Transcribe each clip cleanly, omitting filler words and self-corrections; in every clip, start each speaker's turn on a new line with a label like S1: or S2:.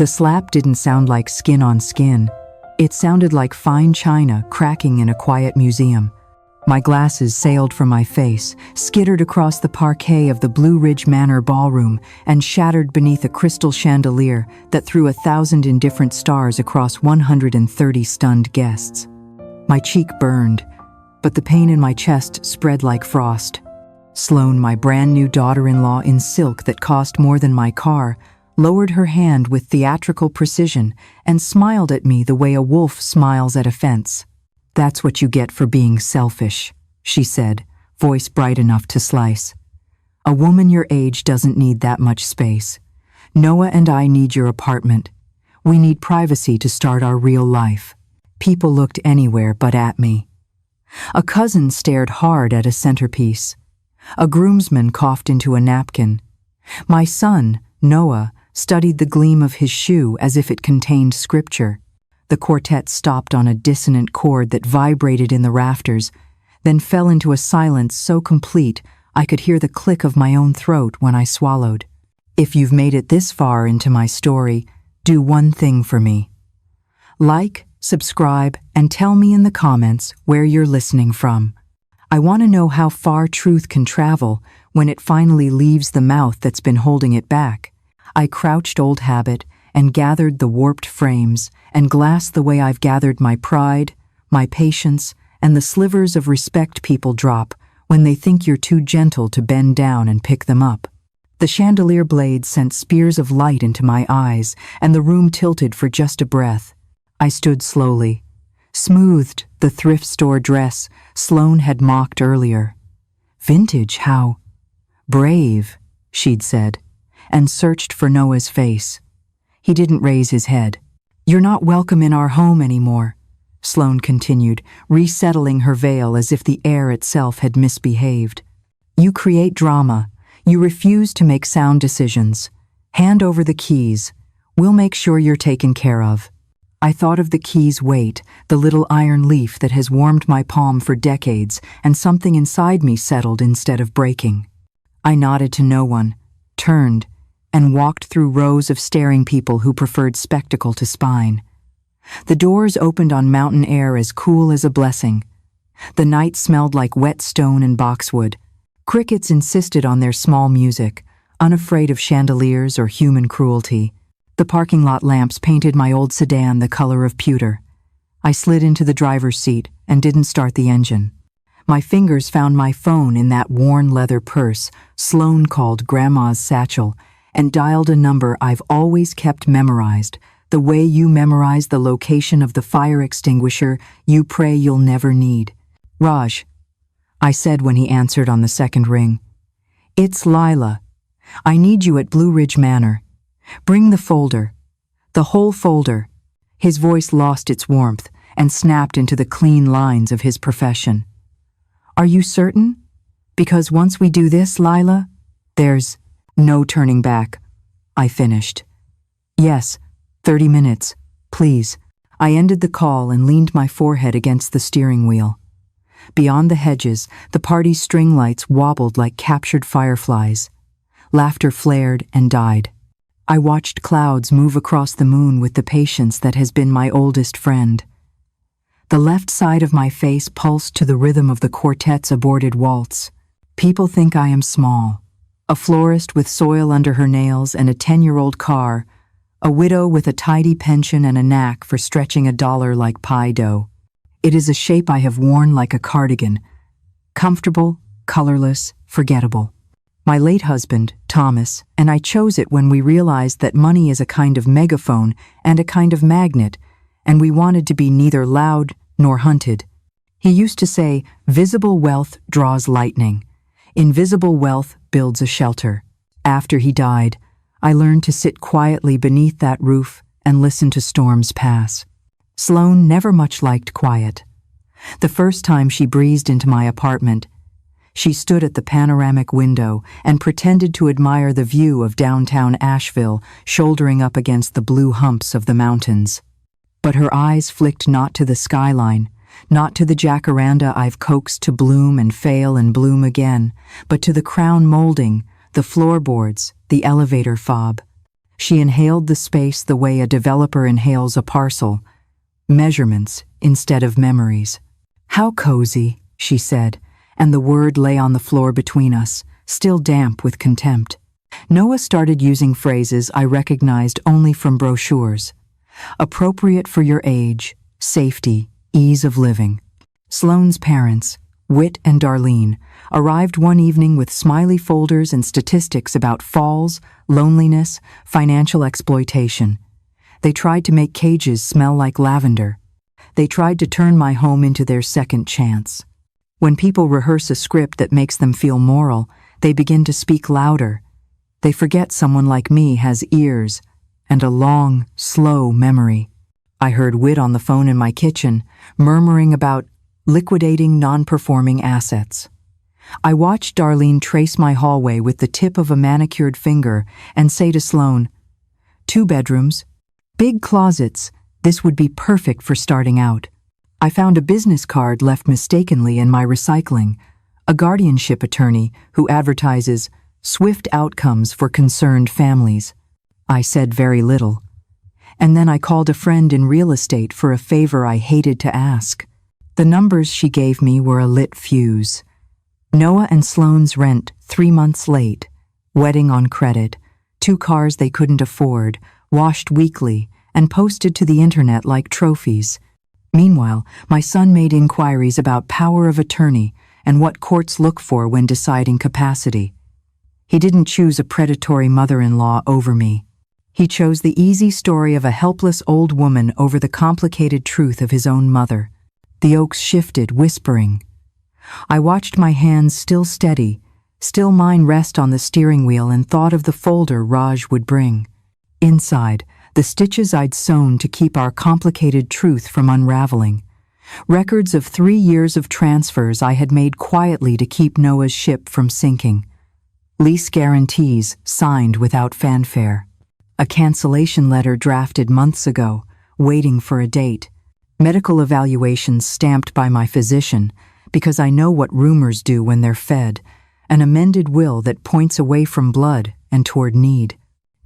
S1: The slap didn't sound like skin on skin. It sounded like fine china cracking in a quiet museum. My glasses sailed from my face, skittered across the parquet of the Blue Ridge Manor ballroom, and shattered beneath a crystal chandelier that threw 1,000 indifferent stars across 130 stunned guests. My cheek burned, but the pain in my chest spread like frost. Sloane, my brand new daughter-in-law in silk that cost more than my car, lowered her hand with theatrical precision and smiled at me the way a wolf smiles at a fence. "That's what you get for being selfish," she said, voice bright enough to slice. "A woman your age doesn't need that much space. Noah and I need your apartment. We need privacy to start our real life." People looked anywhere but at me. A cousin stared hard at a centerpiece. A groomsman coughed into a napkin. My son, Noah, studied the gleam of his shoe as if it contained scripture. The quartet stopped on a dissonant chord that vibrated in the rafters, then fell into a silence so complete I could hear the click of my own throat when I swallowed. If you've made it this far into my story, do one thing for me. Like, subscribe, and tell me in the comments where you're listening from. I want to know how far truth can travel when it finally leaves the mouth that's been holding it back. I crouched old habit and gathered the warped frames and glassed the way I've gathered my pride, my patience, and the slivers of respect people drop when they think you're too gentle to bend down and pick them up. The chandelier blades sent spears of light into my eyes, and the room tilted for just a breath. I stood slowly, smoothed the thrift store dress Sloane had mocked earlier. "Vintage, how brave," she'd said, and searched for Noah's face. He didn't raise his head. "You're not welcome in our home anymore," Sloane continued, resettling her veil as if the air itself had misbehaved. "You create drama. You refuse to make sound decisions. Hand over the keys. We'll make sure you're taken care of." I thought of the key's weight, the little iron leaf that has warmed my palm for decades, and something inside me settled instead of breaking. I nodded to no one, turned, and walked through rows of staring people who preferred spectacle to spine. The doors opened on mountain air as cool as a blessing. The night smelled like wet stone and boxwood. Crickets insisted on their small music, unafraid of chandeliers or human cruelty. The parking lot lamps painted my old sedan the color of pewter. I slid into the driver's seat and didn't start the engine. My fingers found my phone in that worn leather purse Sloane called Grandma's satchel, and dialed a number I've always kept memorized, the way you memorize the location of the fire extinguisher you pray you'll never need. "Raj," I said when he answered on the second ring. "It's Lila. I need you at Blue Ridge Manor. Bring the folder. The whole folder." His voice lost its warmth and snapped into the clean lines of his profession. "Are you certain? Because once we do this, Lila, there's no turning back," I finished. "Yes, 30 minutes, please." I ended the call and leaned my forehead against the steering wheel. Beyond the hedges, the party's string lights wobbled like captured fireflies. Laughter flared and died. I watched clouds move across the moon with the patience that has been my oldest friend. The left side of my face pulsed to the rhythm of the quartet's aborted waltz. People think I am small. A florist with soil under her nails and a 10-year-old car, a widow with a tidy pension and a knack for stretching $1 like pie dough. It is a shape I have worn like a cardigan, comfortable, colorless, forgettable. My late husband, Thomas, and I chose it when we realized that money is a kind of megaphone and a kind of magnet, and we wanted to be neither loud nor hunted. He used to say, "Visible wealth draws lightning. Invisible wealth builds a shelter." After he died, I learned to sit quietly beneath that roof and listen to storms pass. Sloane never much liked quiet. The first time she breezed into my apartment, she stood at the panoramic window and pretended to admire the view of downtown Asheville, shouldering up against the blue humps of the mountains. But her eyes flicked not to the skyline, not to the jacaranda I've coaxed to bloom and fail and bloom again, but to the crown molding, the floorboards, the elevator fob. She inhaled the space the way a developer inhales a parcel, measurements instead of memories. "How cozy," she said, and the word lay on the floor between us, still damp with contempt. Noah started using phrases I recognized only from brochures. Appropriate for your age, safety, ease of living. Sloane's parents, Whit and Darlene, arrived one evening with smiley folders and statistics about falls, loneliness, financial exploitation. They tried to make cages smell like lavender. They tried to turn my home into their second chance. When people rehearse a script that makes them feel moral, they begin to speak louder. They forget someone like me has ears and a long, slow memory. I heard Whit on the phone in my kitchen, murmuring about liquidating non-performing assets. I watched Darlene trace my hallway with the tip of a manicured finger and say to Sloane, 2 bedrooms, big closets, this would be perfect for starting out. I found a business card left mistakenly in my recycling, a guardianship attorney who advertises swift outcomes for concerned families. I said very little. And then I called a friend in real estate for a favor I hated to ask. The numbers she gave me were a lit fuse. Noah and Sloane's rent 3 months late, wedding on credit, 2 cars they couldn't afford, washed weekly, and posted to the internet like trophies. Meanwhile, my son made inquiries about power of attorney and what courts look for when deciding capacity. He didn't choose a predatory mother-in-law over me. He chose the easy story of a helpless old woman over the complicated truth of his own mother. The oaks shifted, whispering. I watched my hands still steady, still mine rest on the steering wheel, and thought of the folder Raj would bring. Inside, the stitches I'd sewn to keep our complicated truth from unraveling. Records of 3 years of transfers I had made quietly to keep Noah's ship from sinking. Lease guarantees signed without fanfare. A cancellation letter drafted months ago, waiting for a date. Medical evaluations stamped by my physician, because I know what rumors do when they're fed. An amended will that points away from blood and toward need.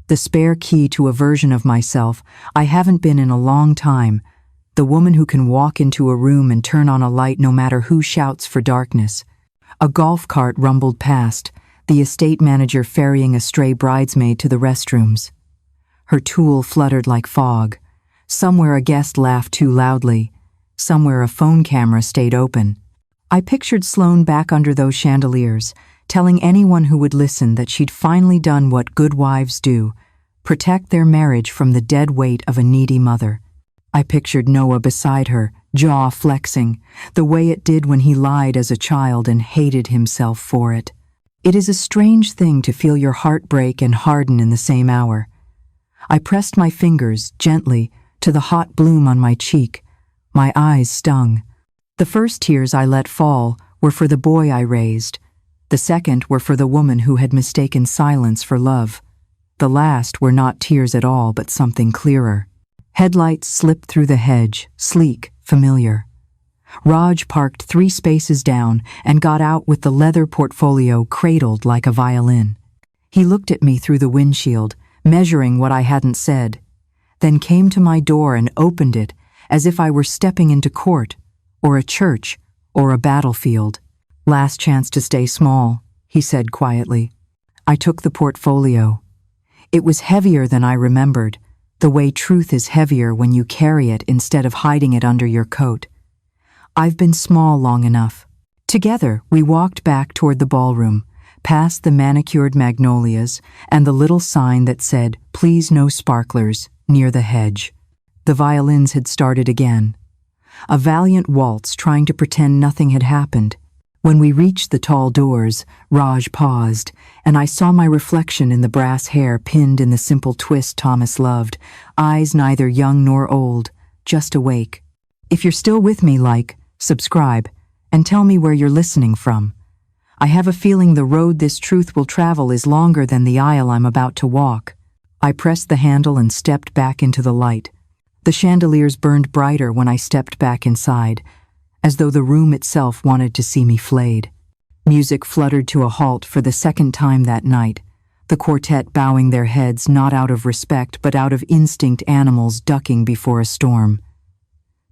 S1: The spare key to a version of myself I haven't been in a long time. The woman who can walk into a room and turn on a light no matter who shouts for darkness. A golf cart rumbled past, the estate manager ferrying a stray bridesmaid to the restrooms. Her tool fluttered like fog. Somewhere a guest laughed too loudly. Somewhere a phone camera stayed open. I pictured Sloane back under those chandeliers, telling anyone who would listen that she'd finally done what good wives do, protect their marriage from the dead weight of a needy mother. I pictured Noah beside her, jaw flexing, the way it did when he lied as a child and hated himself for it. It is a strange thing to feel your heart break and harden in the same hour. I pressed my fingers, gently, to the hot bloom on my cheek. My eyes stung. The first tears I let fall were for the boy I raised. The second were for the woman who had mistaken silence for love. The last were not tears at all, but something clearer. Headlights slipped through the hedge, sleek, familiar. Raj parked 3 spaces down and got out with the leather portfolio cradled like a violin. He looked at me through the windshield, measuring what I hadn't said, then came to my door and opened it as if I were stepping into court, or a church, or a battlefield. "Last chance to stay small," he said quietly. I took the portfolio. It was heavier than I remembered, the way truth is heavier when you carry it instead of hiding it under your coat. I've been small long enough. Together, we walked back toward the ballroom, past the manicured magnolias and the little sign that said, "Please no sparklers," near the hedge. The violins had started again. A valiant waltz trying to pretend nothing had happened. When we reached the tall doors, Raj paused, and I saw my reflection in the brass hair pinned in the simple twist Thomas loved, eyes neither young nor old, just awake. "If you're still with me, subscribe, and tell me where you're listening from. I have a feeling the road this truth will travel is longer than the aisle I'm about to walk." I pressed the handle and stepped back into the light. The chandeliers burned brighter when I stepped back inside, as though the room itself wanted to see me flayed. Music fluttered to a halt for the second time that night, the quartet bowing their heads not out of respect but out of instinct, animals ducking before a storm.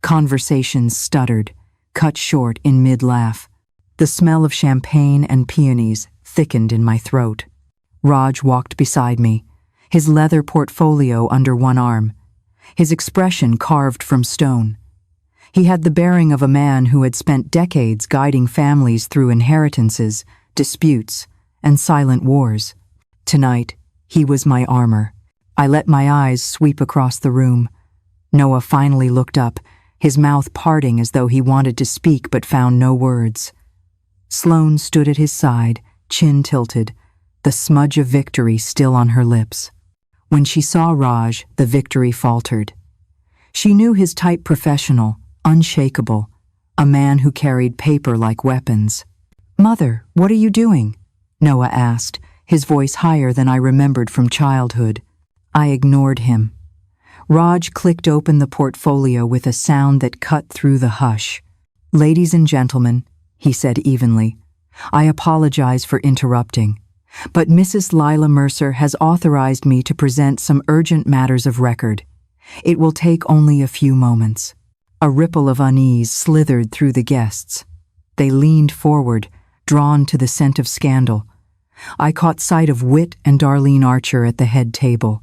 S1: Conversations stuttered, cut short in mid-laugh. The smell of champagne and peonies thickened in my throat. Raj walked beside me, his leather portfolio under one arm, his expression carved from stone. He had the bearing of a man who had spent decades guiding families through inheritances, disputes, and silent wars. Tonight, he was my armor. I let my eyes sweep across the room. Noah finally looked up, his mouth parting as though he wanted to speak but found no words. Sloane stood at his side, chin tilted, the smudge of victory still on her lips. When she saw Raj, the victory faltered. She knew his type: professional, unshakable, a man who carried paper like weapons. "Mother, what are you doing?" Noah asked, his voice higher than I remembered from childhood. I ignored him. Raj clicked open the portfolio with a sound that cut through the hush. "Ladies and gentlemen," he said evenly, "I apologize for interrupting, but Mrs. Lila Mercer has authorized me to present some urgent matters of record. It will take only a few moments." A ripple of unease slithered through the guests. They leaned forward, drawn to the scent of scandal. I caught sight of Whit and Darlene Archer at the head table.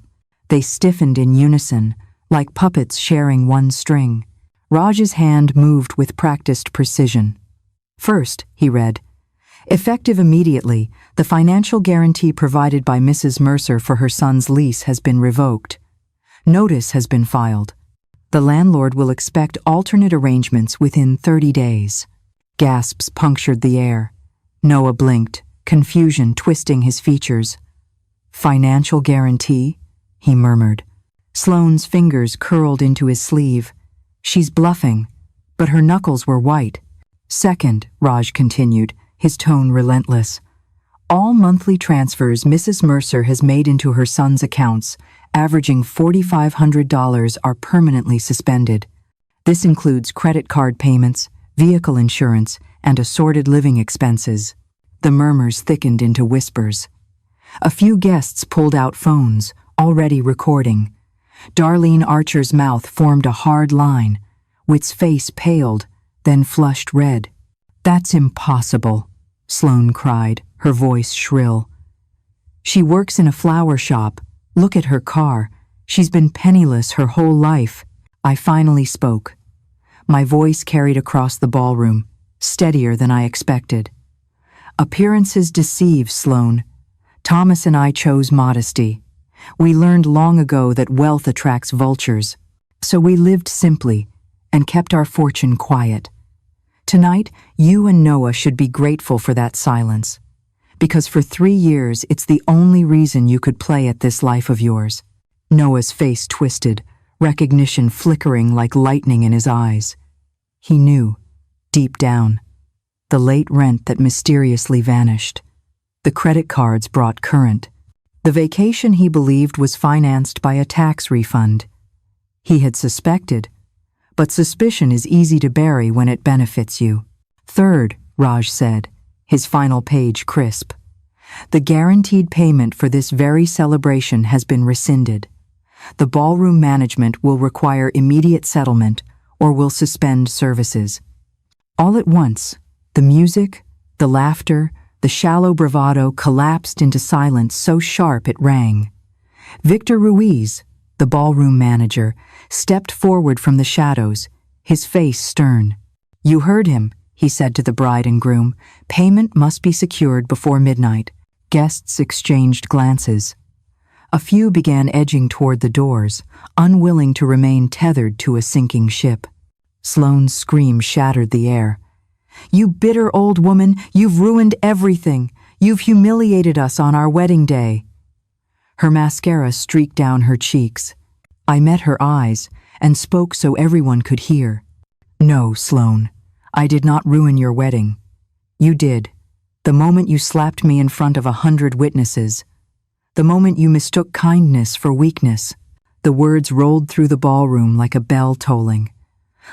S1: They stiffened in unison, like puppets sharing one string. Raj's hand moved with practiced precision. "First," he read, "effective immediately, the financial guarantee provided by Mrs. Mercer for her son's lease has been revoked. Notice has been filed. The landlord will expect alternate arrangements within 30 days. Gasps punctured the air. Noah blinked, confusion twisting his features. "Financial guarantee?" he murmured. Sloane's fingers curled into his sleeve. "She's bluffing," but her knuckles were white. "Second," Raj continued, his tone relentless, "all monthly transfers Mrs. Mercer has made into her son's accounts, averaging $4,500, are permanently suspended. This includes credit card payments, vehicle insurance, and assorted living expenses." The murmurs thickened into whispers. A few guests pulled out phones, already recording. Darlene Archer's mouth formed a hard line. Whit's face paled, then flushed red. "That's impossible," Sloane cried, her voice shrill. "She works in a flower shop. Look at her car. She's been penniless her whole life." I finally spoke. My voice carried across the ballroom, steadier than I expected. "Appearances deceive, Sloane. Thomas and I chose modesty. We learned long ago that wealth attracts vultures. So we lived simply and kept our fortune quiet. Tonight, you and Noah should be grateful for that silence. Because for 3 years, it's the only reason you could play at this life of yours." Noah's face twisted, recognition flickering like lightning in his eyes. He knew, deep down, the late rent that mysteriously vanished. The credit cards brought current. The vacation he believed was financed by a tax refund. He had suspected, but suspicion is easy to bury when it benefits you. "Third," Raj said, his final page crisp, "the guaranteed payment for this very celebration has been rescinded. The ballroom management will require immediate settlement or will suspend services." All at once, the music, the laughter, the shallow bravado collapsed into silence so sharp it rang. Victor Ruiz, the ballroom manager, stepped forward from the shadows, his face stern. "You heard him," he said to the bride and groom. "Payment must be secured before midnight." Guests exchanged glances. A few began edging toward the doors, unwilling to remain tethered to a sinking ship. Sloane's scream shattered the air. "You bitter old woman, you've ruined everything. You've humiliated us on our wedding day." Her mascara streaked down her cheeks. I met her eyes and spoke so everyone could hear. "No, Sloane, I did not ruin your wedding. You did. The moment you slapped me in front of 100 witnesses. The moment you mistook kindness for weakness." The words rolled through the ballroom like a bell tolling.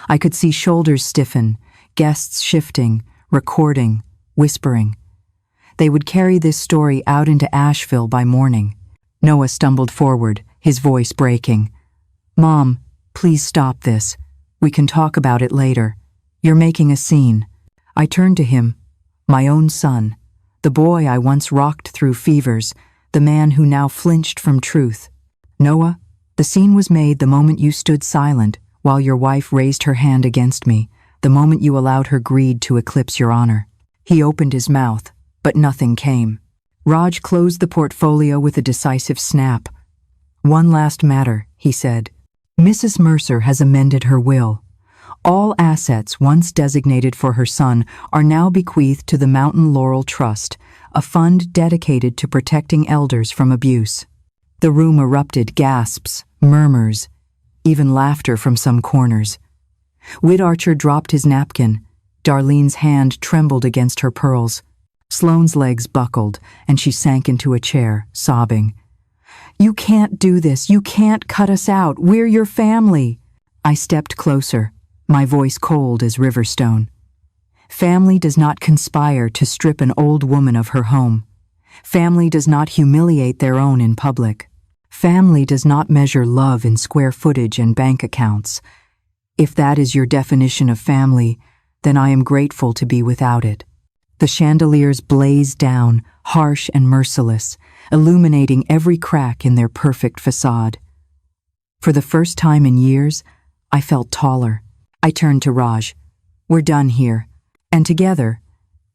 S1: I could see shoulders stiffen, guests shifting, recording, whispering. They would carry this story out into Asheville by morning. Noah stumbled forward, his voice breaking. "Mom, please stop this. We can talk about it later. You're making a scene." I turned to him, my own son, the boy I once rocked through fevers, the man who now flinched from truth. "Noah, the scene was made the moment you stood silent while your wife raised her hand against me, the moment you allowed her greed to eclipse your honor." He opened his mouth, but nothing came. Raj closed the portfolio with a decisive snap. "One last matter," he said. "Mrs. Mercer has amended her will. All assets once designated for her son are now bequeathed to the Mountain Laurel Trust, a fund dedicated to protecting elders from abuse." The room erupted, gasps, murmurs, even laughter from some corners. Whit Archer dropped his napkin. Darlene's hand trembled against her pearls. Sloane's legs buckled, and she sank into a chair, sobbing. "You can't do this. You can't cut us out. We're your family." I stepped closer, my voice cold as riverstone. Family does not conspire to strip an old woman of her home. Family does not humiliate their own in public. Family does not measure love in square footage and bank accounts. If that is your definition of family, then I am grateful to be without it. The chandeliers blazed down, harsh and merciless, illuminating every crack in their perfect facade. For the first time in years, I felt taller. I turned to Raj. "We're done here." And together,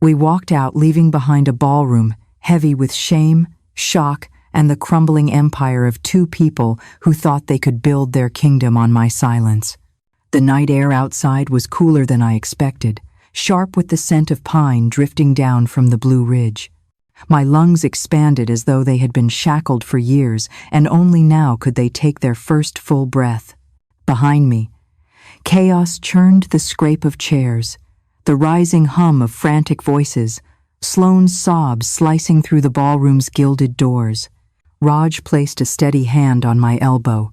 S1: we walked out, leaving behind a ballroom heavy with shame, shock, and the crumbling empire of two people who thought they could build their kingdom on my silence. The night air outside was cooler than I expected, sharp with the scent of pine drifting down from the Blue Ridge. My lungs expanded as though they had been shackled for years, and only now could they take their first full breath. Behind me, chaos churned the scrape of chairs, the rising hum of frantic voices, Sloane's sobs slicing through the ballroom's gilded doors. Raj placed a steady hand on my elbow.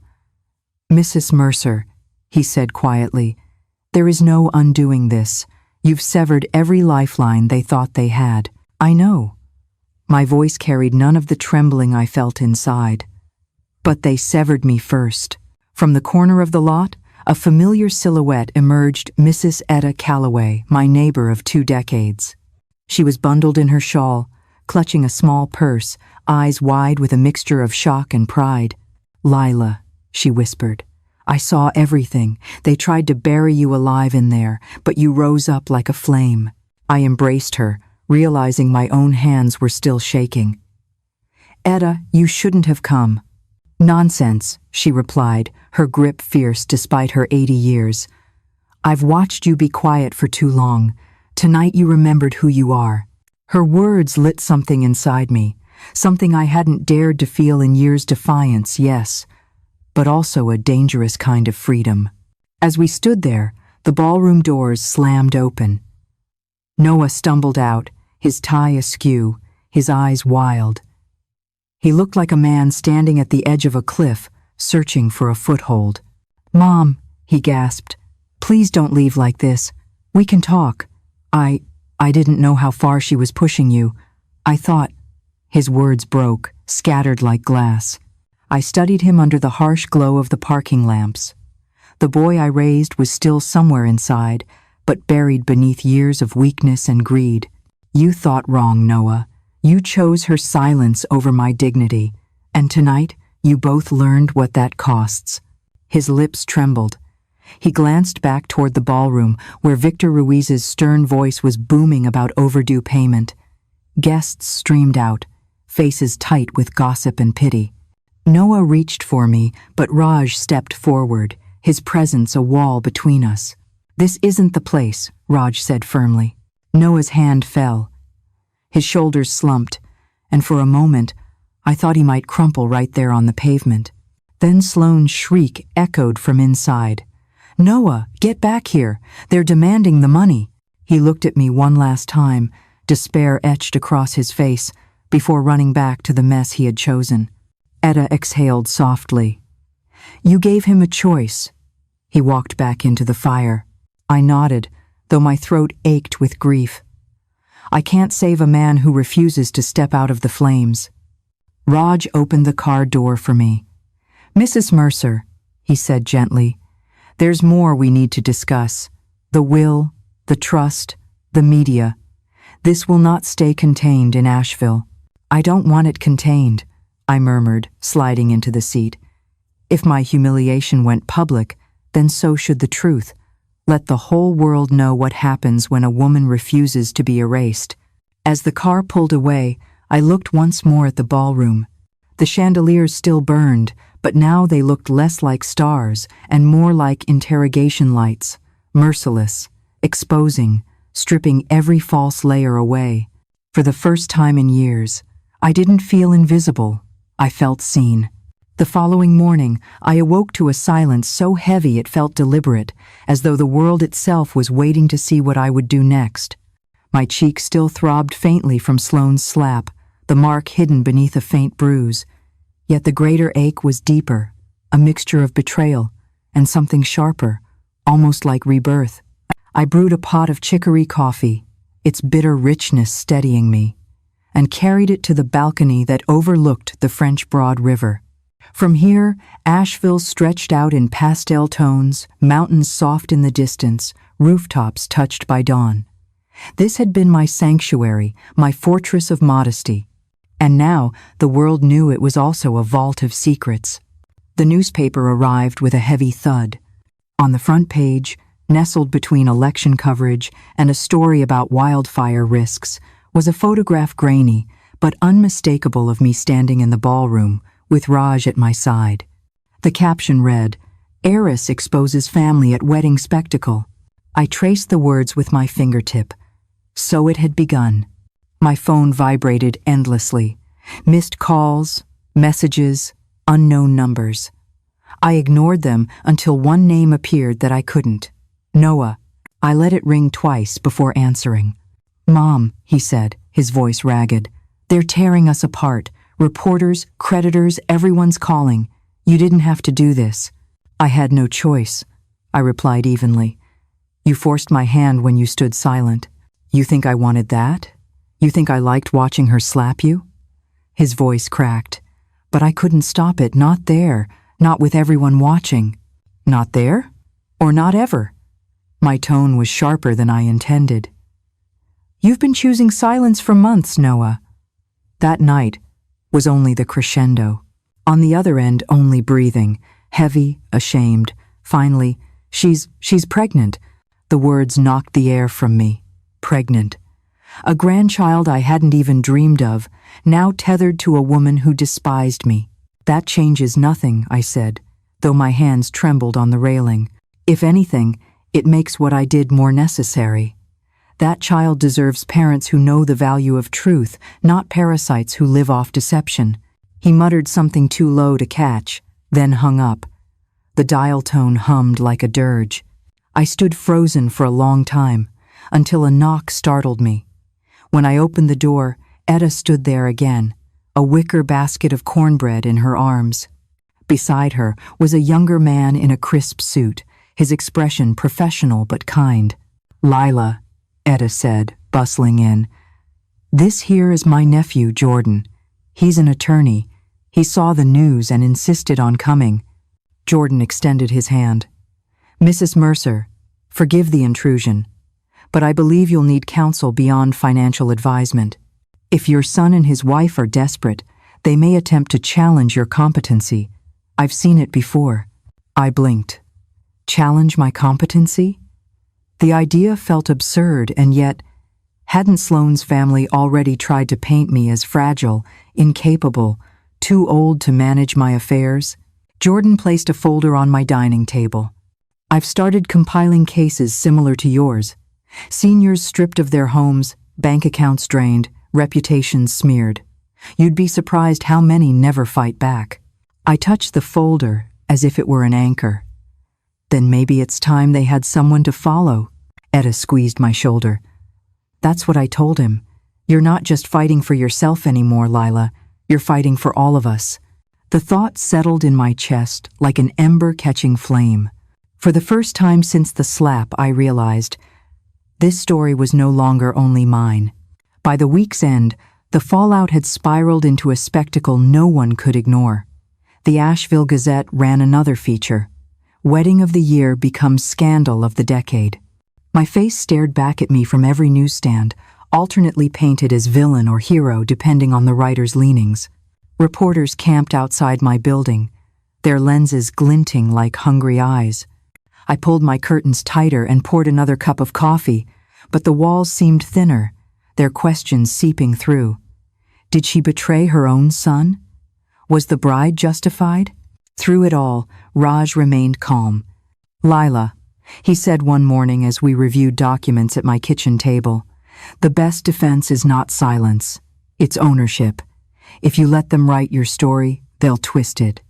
S1: "Mrs. Mercer," he said quietly, "there is no undoing this. You've severed every lifeline they thought they had. I know." My voice carried none of the trembling I felt inside. "But they severed me first." From the corner of the lot, a familiar silhouette emerged, Mrs. Etta Calloway, my neighbor of 2 decades. She was bundled in her shawl, clutching a small purse, eyes wide with a mixture of shock and pride. "Lila," she whispered, "I saw everything. They tried to bury you alive in there, but you rose up like a flame." I embraced her, realizing my own hands were still shaking. "Etta, you shouldn't have come." "Nonsense," she replied, her grip fierce despite her 80 years. "I've watched you be quiet for too long. Tonight you remembered who you are." Her words lit something inside me, something I hadn't dared to feel in years. Defiance, yes, but also a dangerous kind of freedom. As we stood there, the ballroom doors slammed open. Noah stumbled out, his tie askew, his eyes wild. He looked like a man standing at the edge of a cliff, searching for a foothold. "Mom," he gasped, "please don't leave like this. We can talk. I didn't know how far she was pushing you. I thought—" His words broke, scattered like glass. I studied him under the harsh glow of the parking lamps. The boy I raised was still somewhere inside, but buried beneath years of weakness and greed. "You thought wrong, Noah. You chose her silence over my dignity, and tonight you both learned what that costs." His lips trembled. He glanced back toward the ballroom, where Victor Ruiz's stern voice was booming about overdue payment. Guests streamed out, faces tight with gossip and pity. Noah reached for me, but Raj stepped forward, his presence a wall between us. "This isn't the place," Raj said firmly. Noah's hand fell. His shoulders slumped, and for a moment, I thought he might crumple right there on the pavement. Then Sloane's shriek echoed from inside. "Noah, get back here! They're demanding the money!" He looked at me one last time, despair etched across his face, before running back to the mess he had chosen. Etta exhaled softly. "You gave him a choice." He walked back into the fire. I nodded, though my throat ached with grief. I can't save a man who refuses to step out of the flames. Raj opened the car door for me. "Mrs. Mercer," he said gently, "there's more we need to discuss. The will, the trust, the media. This will not stay contained in Asheville." "I don't want it contained," I murmured, sliding into the seat. "If my humiliation went public, then so should the truth. Let the whole world know what happens when a woman refuses to be erased." As the car pulled away, I looked once more at the ballroom. The chandeliers still burned, but now they looked less like stars and more like interrogation lights, merciless, exposing, stripping every false layer away. For the first time in years, I didn't feel invisible. I felt seen. The following morning, I awoke to a silence so heavy it felt deliberate, as though the world itself was waiting to see what I would do next. My cheek still throbbed faintly from Sloane's slap, the mark hidden beneath a faint bruise. Yet the greater ache was deeper, a mixture of betrayal and something sharper, almost like rebirth. I brewed a pot of chicory coffee, its bitter richness steadying me, and carried it to the balcony that overlooked the French Broad River. From here, Asheville stretched out in pastel tones, mountains soft in the distance, rooftops touched by dawn. This had been my sanctuary, my fortress of modesty. And now the world knew it was also a vault of secrets. The newspaper arrived with a heavy thud. On the front page, nestled between election coverage and a story about wildfire risks, was a photograph grainy but unmistakable of me standing in the ballroom, with Raj at my side. The caption read, "Heiress exposes family at wedding spectacle." I traced the words with my fingertip. So it had begun. My phone vibrated endlessly. Missed calls, messages, unknown numbers. I ignored them until one name appeared that I couldn't. Noah. I let it ring twice before answering. "Mom," he said, his voice ragged. "They're tearing us apart. Reporters, creditors, everyone's calling. You didn't have to do this." "I had no choice," I replied evenly. "You forced my hand when you stood silent. You think I wanted that? You think I liked watching her slap you?" His voice cracked. "But I couldn't stop it, not there, not with everyone watching." "Not there? Or not ever?" My tone was sharper than I intended. "You've been choosing silence for months, Noah." That night was only the crescendo. On the other end, only breathing, heavy, ashamed. Finally, she's pregnant." The words knocked the air from me. Pregnant. A grandchild I hadn't even dreamed of, now tethered to a woman who despised me. "That changes nothing," I said, though my hands trembled on the railing. "If anything, it makes what I did more necessary. That child deserves parents who know the value of truth, not parasites who live off deception." He muttered something too low to catch, then hung up. The dial tone hummed like a dirge. I stood frozen for a long time, until a knock startled me. When I opened the door, Etta stood there again, a wicker basket of cornbread in her arms. Beside her was a younger man in a crisp suit, his expression professional but kind. "Lila," Etta said, bustling in. "This here is my nephew, Jordan. He's an attorney. He saw the news and insisted on coming." Jordan extended his hand. "Mrs. Mercer, forgive the intrusion, but I believe you'll need counsel beyond financial advisement. If your son and his wife are desperate, they may attempt to challenge your competency. I've seen it before." I blinked. Challenge my competency? The idea felt absurd, and yet, hadn't Sloane's family already tried to paint me as fragile, incapable, too old to manage my affairs? Jordan placed a folder on my dining table. "I've started compiling cases similar to yours. Seniors stripped of their homes, bank accounts drained, reputations smeared. You'd be surprised how many never fight back." I touched the folder as if it were an anchor. "Then maybe it's time they had someone to follow." Etta squeezed my shoulder. "That's what I told him. You're not just fighting for yourself anymore, Lila. You're fighting for all of us." The thought settled in my chest like an ember catching flame. For the first time since the slap, I realized this story was no longer only mine. By the week's end, the fallout had spiraled into a spectacle no one could ignore. The Asheville Gazette ran another feature. Wedding of the Year becomes Scandal of the Decade. My face stared back at me from every newsstand, alternately painted as villain or hero depending on the writer's leanings. Reporters camped outside my building, their lenses glinting like hungry eyes. I pulled my curtains tighter and poured another cup of coffee, but the walls seemed thinner, their questions seeping through. Did she betray her own son? Was the bride justified? Through it all, Raj remained calm. "Lila," he said one morning as we reviewed documents at my kitchen table, "the best defense is not silence, it's ownership. If you let them write your story, they'll twist it.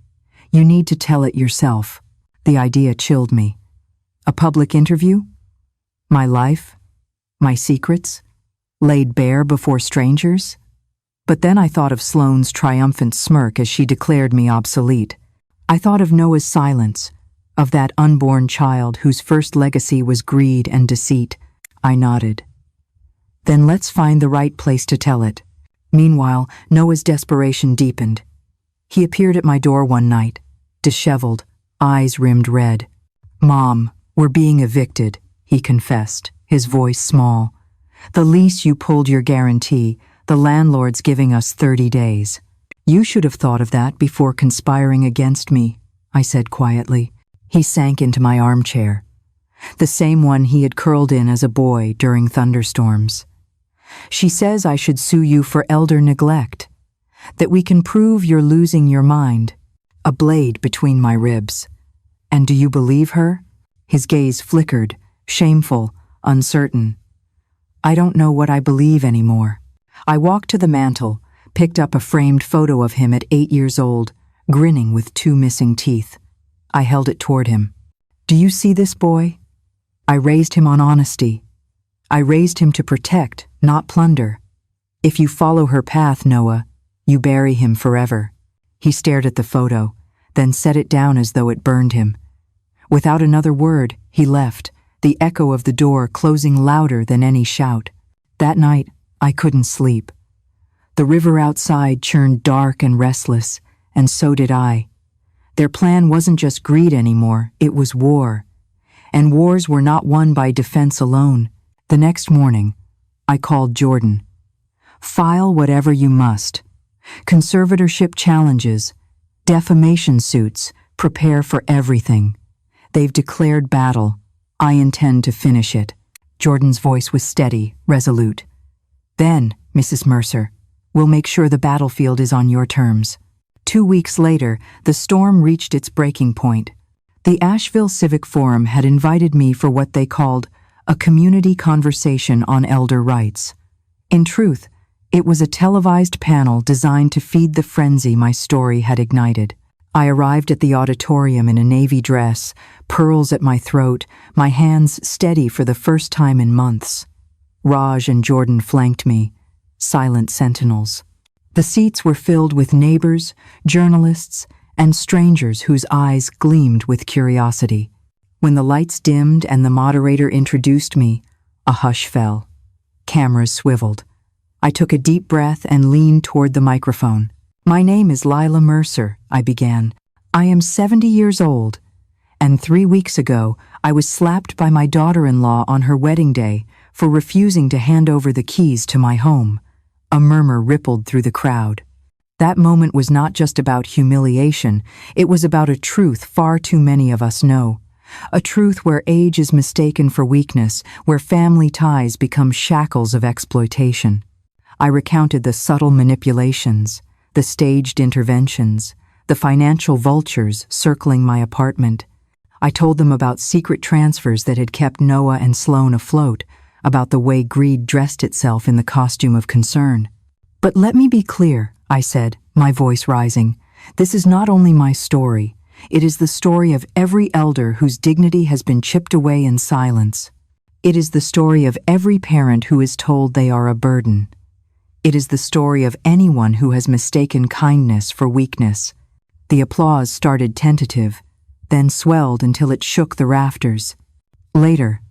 S1: You need to tell it yourself." The idea chilled me. A public interview? My life? My secrets? Laid bare before strangers? But then I thought of Sloane's triumphant smirk as she declared me obsolete. I thought of Noah's silence, of that unborn child whose first legacy was greed and deceit. I nodded. "Then let's find the right place to tell it." Meanwhile, Noah's desperation deepened. He appeared at my door one night, disheveled, eyes rimmed red. "Mom, we're being evicted," he confessed, his voice small. "The lease you pulled your guarantee, the landlord's giving us 30 days. You should have thought of that before conspiring against me," I said quietly. He sank into my armchair, the same one he had curled in as a boy during thunderstorms. "She says I should sue you for elder neglect, that we can prove you're losing your mind." A blade between my ribs. "And do you believe her?" His gaze flickered, shameful, uncertain. "I don't know what I believe anymore." I walked to the mantel, picked up a framed photo of him at 8 years old, grinning with 2 missing teeth. I held it toward him. "Do you see this boy? I raised him on honesty. I raised him to protect, not plunder. If you follow her path, Noah, you bury him forever." He stared at the photo, then set it down as though it burned him. Without another word, he left, the echo of the door closing louder than any shout. That night, I couldn't sleep. The river outside churned dark and restless, and so did I. Their plan wasn't just greed anymore, it was war. And wars were not won by defense alone. The next morning, I called Jordan. "File whatever you must. Conservatorship challenges, defamation suits, prepare for everything. They've declared battle. I intend to finish it." Jordan's voice was steady, resolute. "Then, Mrs. Mercer, we'll make sure the battlefield is on your terms." 2 weeks later, the storm reached its breaking point. The Asheville Civic Forum had invited me for what they called a community conversation on elder rights. In truth, it was a televised panel designed to feed the frenzy my story had ignited. I arrived at the auditorium in a navy dress, pearls at my throat, my hands steady for the first time in months. Raj and Jordan flanked me, silent sentinels. The seats were filled with neighbors, journalists, and strangers whose eyes gleamed with curiosity. When the lights dimmed and the moderator introduced me, a hush fell. Cameras swiveled. I took a deep breath and leaned toward the microphone. "My name is Lila Mercer," I began. "I am 70 years old, and 3 weeks ago I was slapped by my daughter-in-law on her wedding day for refusing to hand over the keys to my home." A murmur rippled through the crowd. That moment was not just about humiliation, it was about a truth far too many of us know. A truth where age is mistaken for weakness, where family ties become shackles of exploitation. I recounted the subtle manipulations, the staged interventions, the financial vultures circling my apartment. I told them about secret transfers that had kept Noah and Sloane afloat, about the way greed dressed itself in the costume of concern. "But let me be clear," I said, my voice rising. "This is not only my story. It is the story of every elder whose dignity has been chipped away in silence. It is the story of every parent who is told they are a burden. It is the story of anyone who has mistaken kindness for weakness." The applause started tentative, then swelled until it shook the rafters. Later,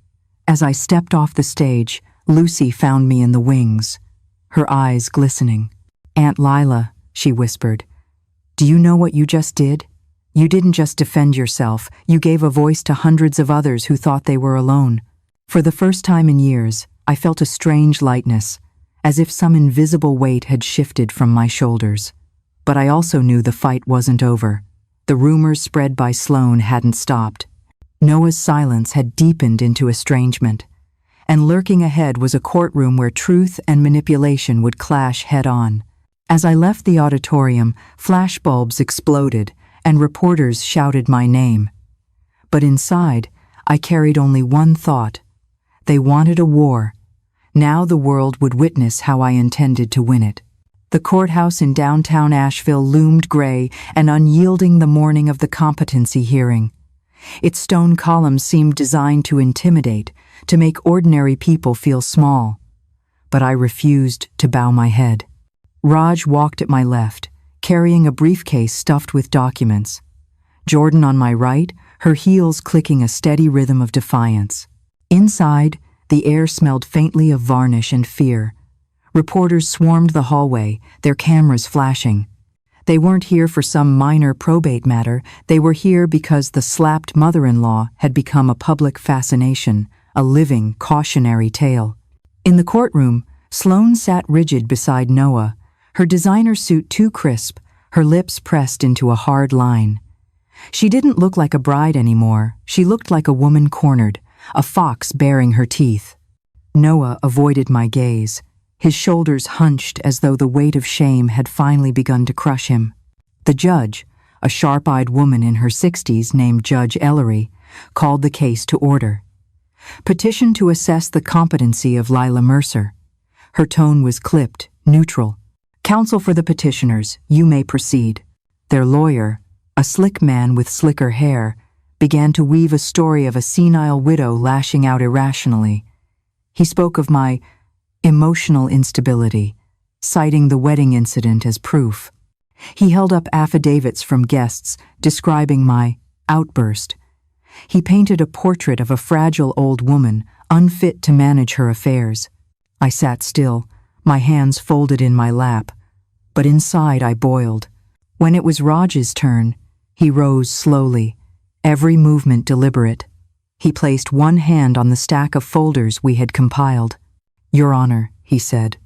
S1: as I stepped off the stage, Lucy found me in the wings. her eyes glistening. "Aunt Lila," she whispered, "do you know what you just did? You didn't just defend yourself, you gave a voice to hundreds of others who thought they were alone." For the first time in years, I felt a strange lightness, as if some invisible weight had shifted from my shoulders. But I also knew the fight wasn't over. The rumors spread by Sloane hadn't stopped. Noah's silence had deepened into estrangement, and lurking ahead was a courtroom where truth and manipulation would clash head-on. As I left the auditorium, flashbulbs exploded, and reporters shouted my name. But inside, I carried only one thought. They wanted a war. Now the world would witness how I intended to win it. The courthouse in downtown Asheville loomed gray and unyielding the morning of the competency hearing. Its stone columns seemed designed to intimidate, to make ordinary people feel small. But I refused to bow my head. Raj walked at my left, carrying a briefcase stuffed with documents. Jordan on my right, her heels clicking a steady rhythm of defiance. Inside, the air smelled faintly of varnish and fear. Reporters swarmed the hallway, their cameras flashing. They weren't here for some minor probate matter, they were here because the slapped mother-in-law had become a public fascination, a living, cautionary tale. In the courtroom, Sloane sat rigid beside Noah, her designer suit too crisp, her lips pressed into a hard line. She didn't look like a bride anymore, she looked like a woman cornered, a fox baring her teeth. Noah avoided my gaze, his shoulders hunched as though the weight of shame had finally begun to crush him. The judge, a sharp-eyed woman in her 60s named Judge Ellery, called the case to order. Petition to assess the competency of Lila Mercer. Her tone was clipped, neutral. "Counsel for the petitioners, you may proceed." Their lawyer, a slick man with slicker hair, began to weave a story of a senile widow lashing out irrationally. He spoke of my emotional instability, citing the wedding incident as proof. He held up affidavits from guests describing my outburst. He painted a portrait of a fragile old woman, unfit to manage her affairs. I sat still, my hands folded in my lap, but inside I boiled. When it was Raj's turn, he rose slowly, every movement deliberate. He placed one hand on the stack of folders we had compiled. "Your Honor," he said,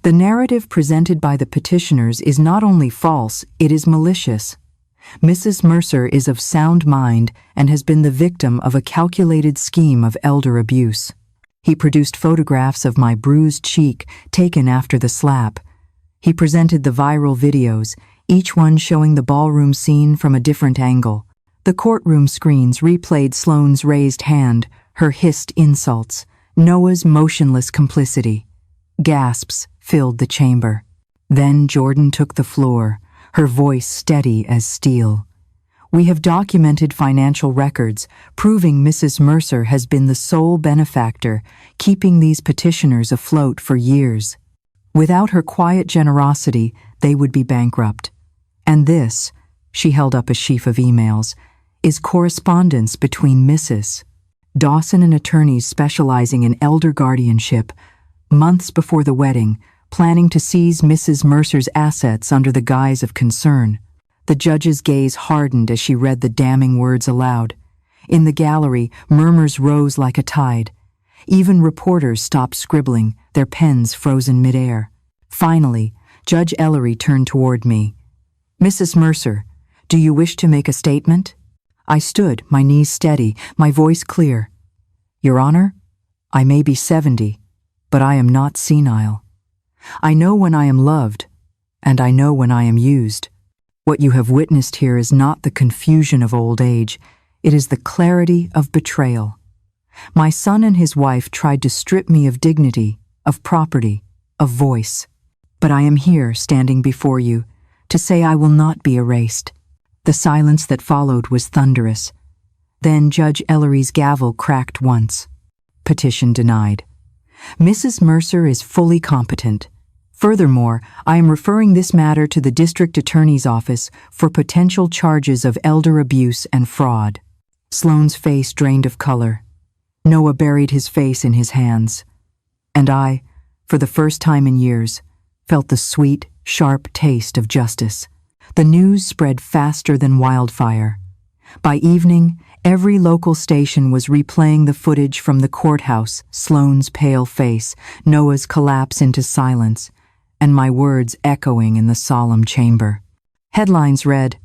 S1: "the narrative presented by the petitioners is not only false, it is malicious. Mrs. Mercer is of sound mind and has been the victim of a calculated scheme of elder abuse." He produced photographs of my bruised cheek taken after the slap. He presented the viral videos, each one showing the ballroom scene from a different angle. The courtroom screens replayed Sloane's raised hand, her hissed insults, Noah's motionless complicity. Gasps filled the chamber. Then Jordan took the floor, her voice steady as steel. "We have documented financial records, proving Mrs. Mercer has been the sole benefactor, keeping these petitioners afloat for years. Without her quiet generosity, they would be bankrupt. And this," she held up a sheaf of emails, "is correspondence between Mrs. Dawson and attorneys specializing in elder guardianship, months before the wedding, planning to seize Mrs. Mercer's assets under the guise of concern." The judge's gaze hardened as she read the damning words aloud. In the gallery, murmurs rose like a tide. Even reporters stopped scribbling, their pens frozen midair. Finally, Judge Ellery turned toward me. "Mrs. Mercer, do you wish to make a statement?" I stood, my knees steady, my voice clear. "Your Honor, I may be 70, but I am not senile. I know when I am loved, and I know when I am used. What you have witnessed here is not the confusion of old age, it is the clarity of betrayal. My son and his wife tried to strip me of dignity, of property, of voice. But I am here, standing before you, to say I will not be erased." The silence that followed was thunderous. Then Judge Ellery's gavel cracked once. Petition denied. "Mrs. Mercer is fully competent. Furthermore, I am referring this matter to the District Attorney's Office for potential charges of elder abuse and fraud." Sloane's face drained of color. Noah buried his face in his hands. And I, for the first time in years, felt the sweet, sharp taste of justice. The news spread faster than wildfire. By evening, every local station was replaying the footage from the courthouse, Sloane's pale face, Noah's collapse into silence, and my words echoing in the solemn chamber. Headlines read,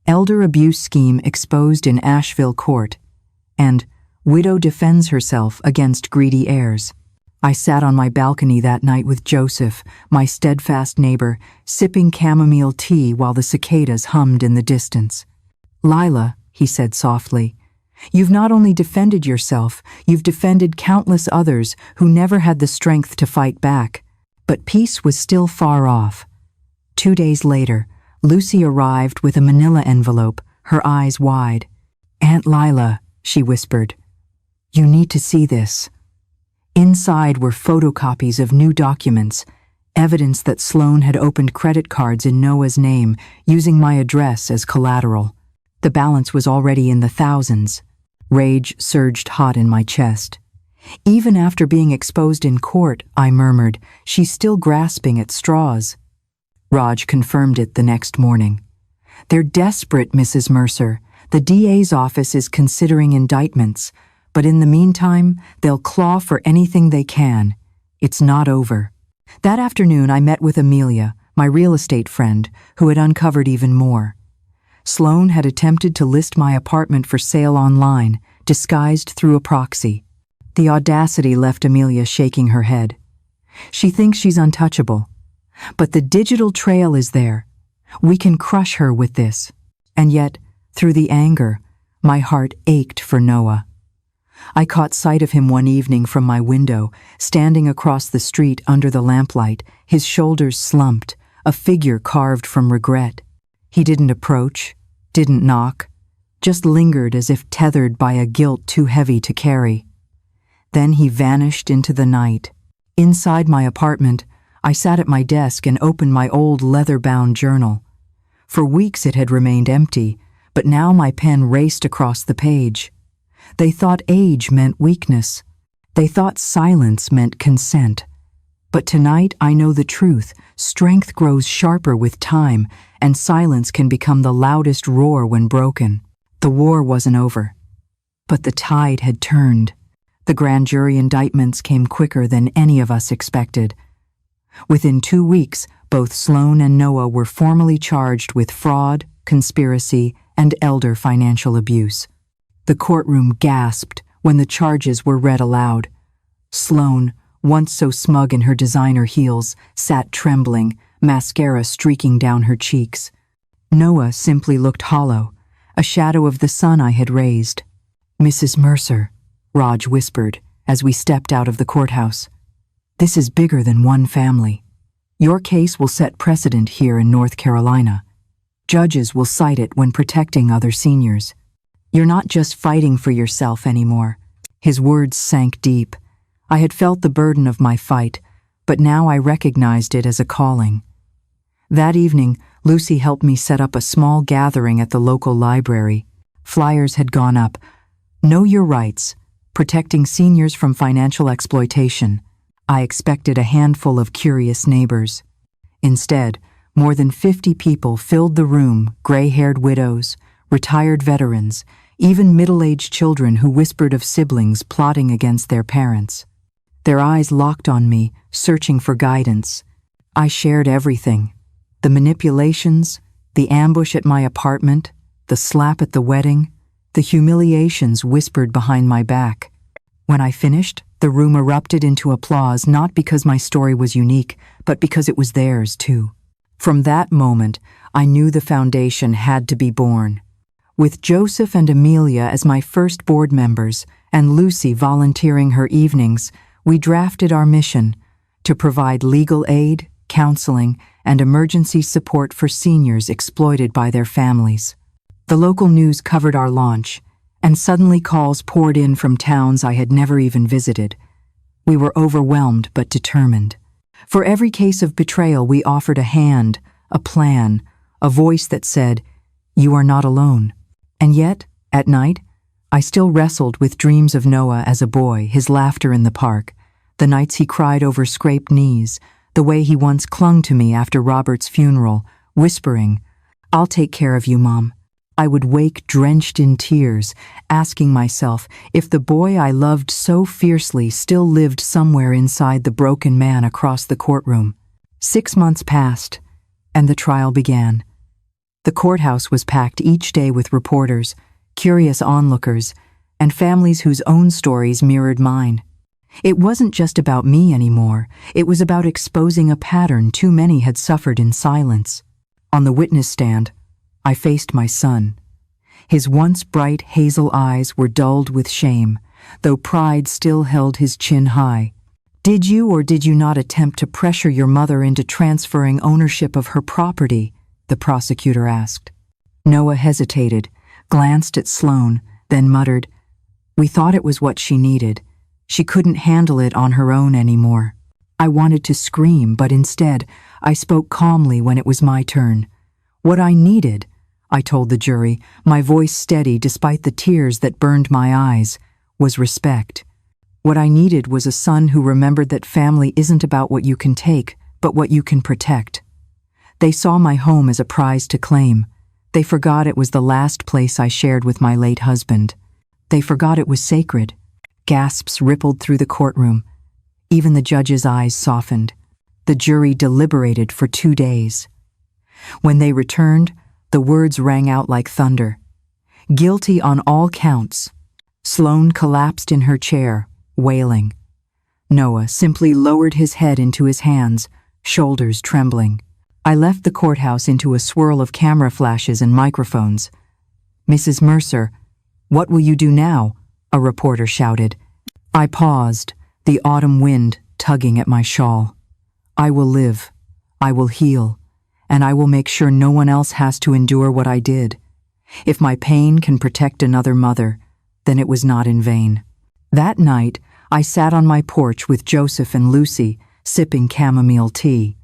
S1: "Elder Abuse Scheme Exposed in Asheville Court," and "Widow Defends Herself Against Greedy Heirs." I sat on my balcony that night with Joseph, my steadfast neighbor, sipping chamomile tea while the cicadas hummed in the distance. "Lila," he said softly, "you've not only defended yourself, you've defended countless others who never had the strength to fight back." But peace was still far off. 2 days later, Lucy arrived with a manila envelope, her eyes wide. "Aunt Lila," she whispered, "you need to see this." Inside were photocopies of new documents, evidence that Sloane had opened credit cards in Noah's name, using my address as collateral. The balance was already in the thousands. Rage surged hot in my chest. "Even after being exposed in court," I murmured, "she's still grasping at straws." Raj confirmed it the next morning. "They're desperate, Mrs. Mercer. The DA's office is considering indictments, but in the meantime, they'll claw for anything they can. It's not over." That afternoon, I met with Amelia, my real estate friend, who had uncovered even more. Sloane had attempted to list my apartment for sale online, disguised through a proxy. The audacity left Amelia shaking her head. She thinks she's untouchable. But the digital trail is there. We can crush her with this. And yet, through the anger, my heart ached for Noah. I caught sight of him one evening from my window, standing across the street under the lamplight, his shoulders slumped, a figure carved from regret. He didn't approach, didn't knock, just lingered as if tethered by a guilt too heavy to carry. Then he vanished into the night. Inside my apartment, I sat at my desk and opened my old leather-bound journal. For weeks it had remained empty, but now my pen raced across the page. They thought age meant weakness. They thought silence meant consent. But tonight I know the truth. Strength grows sharper with time, and silence can become the loudest roar when broken. The war wasn't over. But the tide had turned. The grand jury indictments came quicker than any of us expected. Within 2 weeks, both Sloane and Noah were formally charged with fraud, conspiracy, and elder financial abuse. The courtroom gasped when the charges were read aloud. Sloane, once so smug in her designer heels, sat trembling, mascara streaking down her cheeks. Noah simply looked hollow, a shadow of the son I had raised. "Mrs. Mercer," Raj whispered as we stepped out of the courthouse, "this is bigger than one family. Your case will set precedent here in North Carolina. Judges will cite it when protecting other seniors. You're not just fighting for yourself anymore." His words sank deep. I had felt the burden of my fight, but now I recognized it as a calling. That evening, Lucy helped me set up a small gathering at the local library. Flyers had gone up. "Know your rights. Protecting seniors from financial exploitation." I expected a handful of curious neighbors. Instead, more than 50 people filled the room, gray-haired widows, retired veterans, even middle-aged children who whispered of siblings plotting against their parents. Their eyes locked on me, searching for guidance. I shared everything. The manipulations, the ambush at my apartment, the slap at the wedding, the humiliations whispered behind my back. When I finished, the room erupted into applause, not because my story was unique, but because it was theirs too. From that moment, I knew the foundation had to be born. With Joseph and Amelia as my first board members, and Lucy volunteering her evenings, we drafted our mission to provide legal aid, counseling, and emergency support for seniors exploited by their families. The local news covered our launch, and suddenly calls poured in from towns I had never even visited. We were overwhelmed but determined. For every case of betrayal, we offered a hand, a plan, a voice that said, "You are not alone." And yet, at night, I still wrestled with dreams of Noah as a boy, his laughter in the park, The nights he cried over scraped knees, the way he once clung to me after Robert's funeral, whispering, "I'll take care of you, Mom." I would wake drenched in tears, asking myself if the boy I loved so fiercely still lived somewhere inside the broken man across the courtroom. 6 months passed, and the trial began. The courthouse was packed each day with reporters, curious onlookers, and families whose own stories mirrored mine. It wasn't just about me anymore. It was about exposing a pattern too many had suffered in silence. On the witness stand, I faced my son. His once bright hazel eyes were dulled with shame, though pride still held his chin high. "Did you or did you not attempt to pressure your mother into transferring ownership of her property?" the prosecutor asked. Noah hesitated, glanced at Sloane, then muttered, "We thought it was what she needed. She couldn't handle it on her own anymore." I wanted to scream, but instead, I spoke calmly when it was my turn. "What I needed," I told the jury, my voice steady despite the tears that burned my eyes, "was respect. What I needed was a son who remembered that family isn't about what you can take, but what you can protect." They saw my home as a prize to claim. They forgot it was the last place I shared with my late husband. They forgot it was sacred. Gasps rippled through the courtroom. Even the judge's eyes softened. The jury deliberated for 2 days. When they returned, the words rang out like thunder. "Guilty on all counts." Sloane collapsed in her chair, wailing. Noah simply lowered his head into his hands, shoulders trembling. I left the courthouse into a swirl of camera flashes and microphones. "Mrs. Mercer, what will you do now?" a reporter shouted. I paused, the autumn wind tugging at my shawl. "I will live. I will heal. And I will make sure no one else has to endure what I did. If my pain can protect another mother, then it was not in vain." That night, I sat on my porch with Joseph and Lucy, sipping chamomile tea.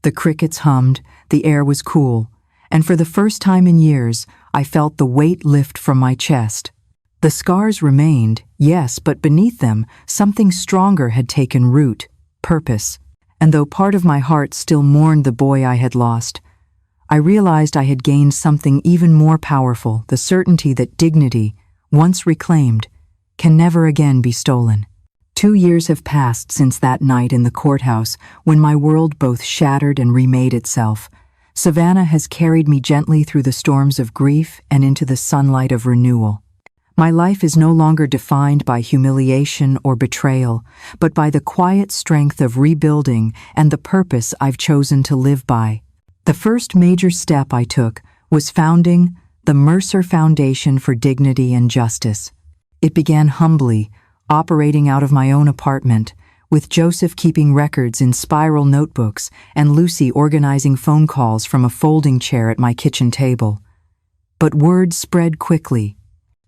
S1: The crickets hummed, the air was cool, and for the first time in years, I felt the weight lift from my chest. The scars remained, yes, but beneath them, something stronger had taken root, purpose. And though part of my heart still mourned the boy I had lost, I realized I had gained something even more powerful, the certainty that dignity, once reclaimed, can never again be stolen. 2 years have passed since that night in the courthouse when my world both shattered and remade itself. Savannah has carried me gently through the storms of grief and into the sunlight of renewal. My life is no longer defined by humiliation or betrayal, but by the quiet strength of rebuilding and the purpose I've chosen to live by. The first major step I took was founding the Mercer Foundation for Dignity and Justice. It began humbly, operating out of my own apartment, with Joseph keeping records in spiral notebooks and Lucy organizing phone calls from a folding chair at my kitchen table. But word spread quickly.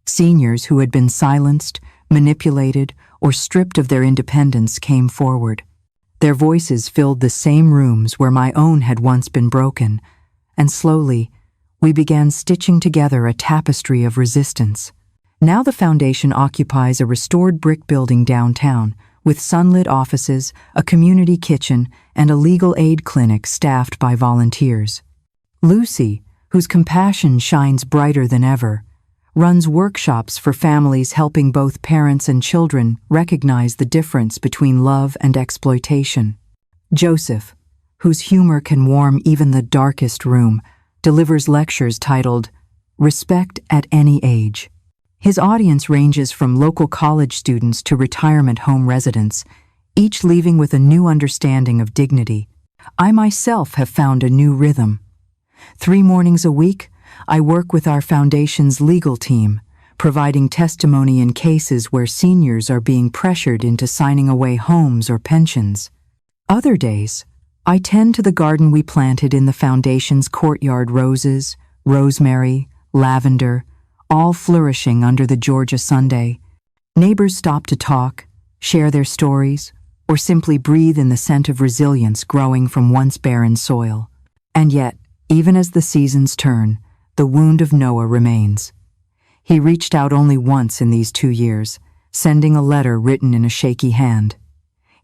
S1: Seniors who had been silenced, manipulated, or stripped of their independence came forward. Their voices filled the same rooms where my own had once been broken, and slowly, we began stitching together a tapestry of resistance. Now the foundation occupies a restored brick building downtown, with sunlit offices, a community kitchen, and a legal aid clinic staffed by volunteers. Lucy, whose compassion shines brighter than ever, runs workshops for families helping both parents and children recognize the difference between love and exploitation. Joseph, whose humor can warm even the darkest room, delivers lectures titled Respect at Any Age. His audience ranges from local college students to retirement home residents, each leaving with a new understanding of dignity. I myself have found a new rhythm. 3 mornings a week, I work with our foundation's legal team, providing testimony in cases where seniors are being pressured into signing away homes or pensions. Other days, I tend to the garden we planted in the foundation's courtyard: roses, rosemary, lavender, all flourishing under the Georgia Sunday. Neighbors stop to talk, share their stories, or simply breathe in the scent of resilience growing from once barren soil. And yet, even as the seasons turn, the wound of Noah remains. He reached out only once in these 2 years, sending a letter written in a shaky hand.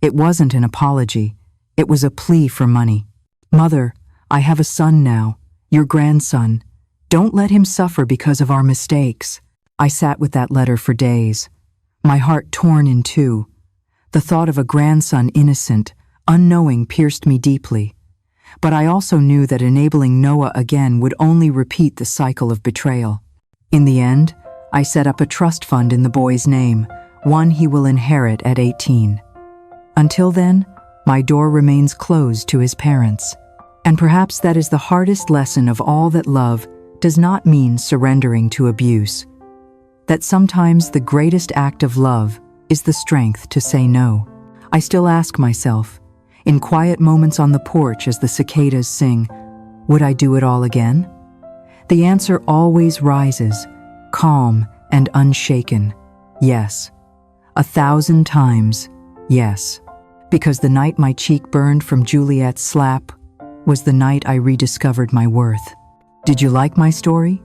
S1: It wasn't an apology. It was a plea for money. "Mother, I have a son now, your grandson. Don't let him suffer because of our mistakes." I sat with that letter for days, my heart torn in two. The thought of a grandson innocent, unknowing pierced me deeply. But I also knew that enabling Noah again would only repeat the cycle of betrayal. In the end, I set up a trust fund in the boy's name, one he will inherit at 18. Until then, my door remains closed to his parents. And perhaps that is the hardest lesson of all, that love does not mean surrendering to abuse. That sometimes the greatest act of love is the strength to say no. I still ask myself, in quiet moments on the porch as the cicadas sing, would I do it all again? The answer always rises, calm and unshaken. Yes. 1,000 times, yes. Because the night my cheek burned from Juliet's slap was the night I rediscovered my worth. Did you like my story?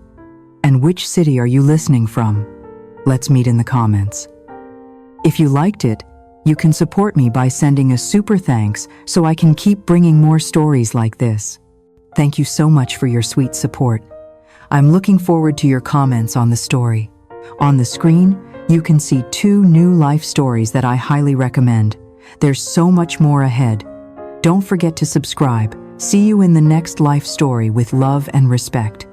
S1: And which city are you listening from? Let's meet in the comments. If you liked it, you can support me by sending a super thanks so I can keep bringing more stories like this. Thank you so much for your sweet support. I'm looking forward to your comments on the story. On the screen, you can see 2 new life stories that I highly recommend. There's so much more ahead. Don't forget to subscribe. See you in the next life story with love and respect.